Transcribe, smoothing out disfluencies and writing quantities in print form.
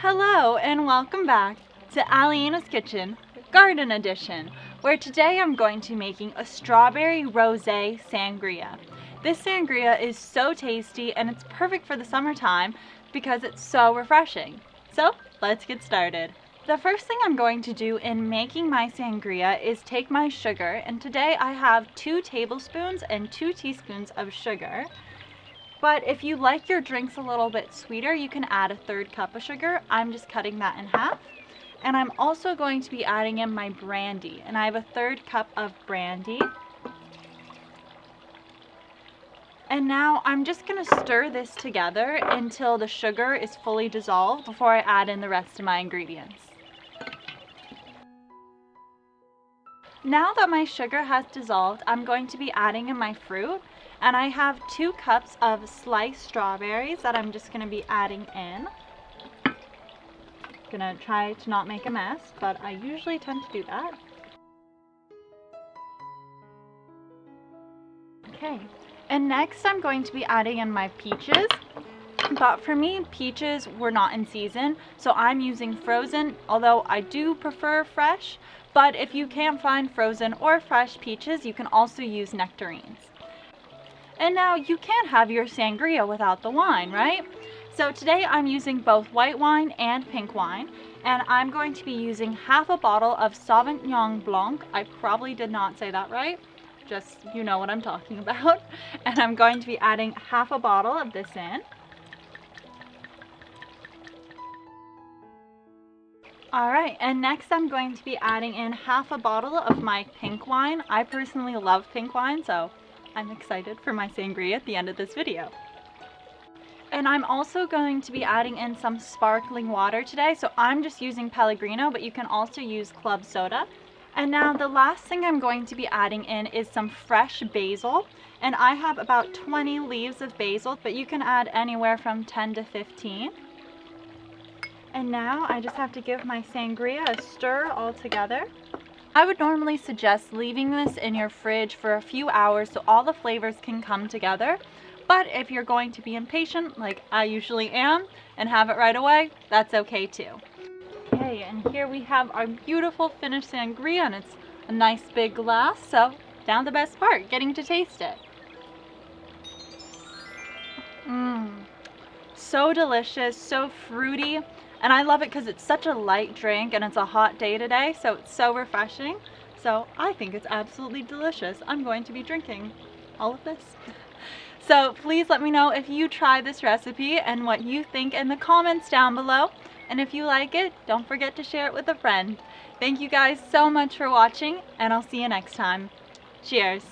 Hello and welcome back to Alyena's Kitchen, Garden Edition, where today I'm going to be making a strawberry rosé sangria. This sangria is so tasty and it's perfect for the summertime because it's so refreshing. So let's get started. The first thing I'm going to do in making my sangria is take my sugar, and today I have 2 tablespoons and 2 teaspoons of sugar. But if you like your drinks a little bit sweeter, you can add a 1/3 cup of sugar. I'm just cutting that in half. And I'm also going to be adding in my brandy, and I have a 1/3 cup of brandy. And now I'm just going to stir this together until the sugar is fully dissolved before I add in the rest of my ingredients. Now that my sugar has dissolved, I'm going to be adding in my fruit, and I have 2 cups of sliced strawberries that I'm just going to be adding in. Gonna try to not make a mess, but I usually tend to do that. Okay, and next I'm going to be adding in my peaches. But for me, peaches were not in season, so I'm using frozen, although I do prefer fresh. But if you can't find frozen or fresh peaches, you can also use nectarines. And now you can't have your sangria without the wine, right? So today I'm using both white wine and pink wine, and I'm going to be using half a bottle of Sauvignon Blanc. I probably did not say that right, just you know what I'm talking about. And I'm going to be adding half a bottle of this in. Alright, and next I'm going to be adding in half a bottle of my pink wine. I personally love pink wine, so I'm excited for my sangria at the end of this video. And I'm also going to be adding in some sparkling water today, so I'm just using Pellegrino, but you can also use club soda. And now the last thing I'm going to be adding in is some fresh basil, and I have about 20 leaves of basil, but you can add anywhere from 10 to 15. And now I just have to give my sangria a stir all together. I would normally suggest leaving this in your fridge for a few hours so all the flavors can come together. But if you're going to be impatient, like I usually am, and have it right away, that's okay too. Okay, and here we have our beautiful finished sangria, and it's a nice big glass, so down the best part, getting to taste it. So delicious, so fruity. And I love it because it's such a light drink and it's a hot day today, so it's so refreshing. So I think it's absolutely delicious. I'm going to be drinking all of this. So please let me know if you try this recipe and what you think in the comments down below. And if you like it, don't forget to share it with a friend. Thank you guys so much for watching, and I'll see you next time. Cheers!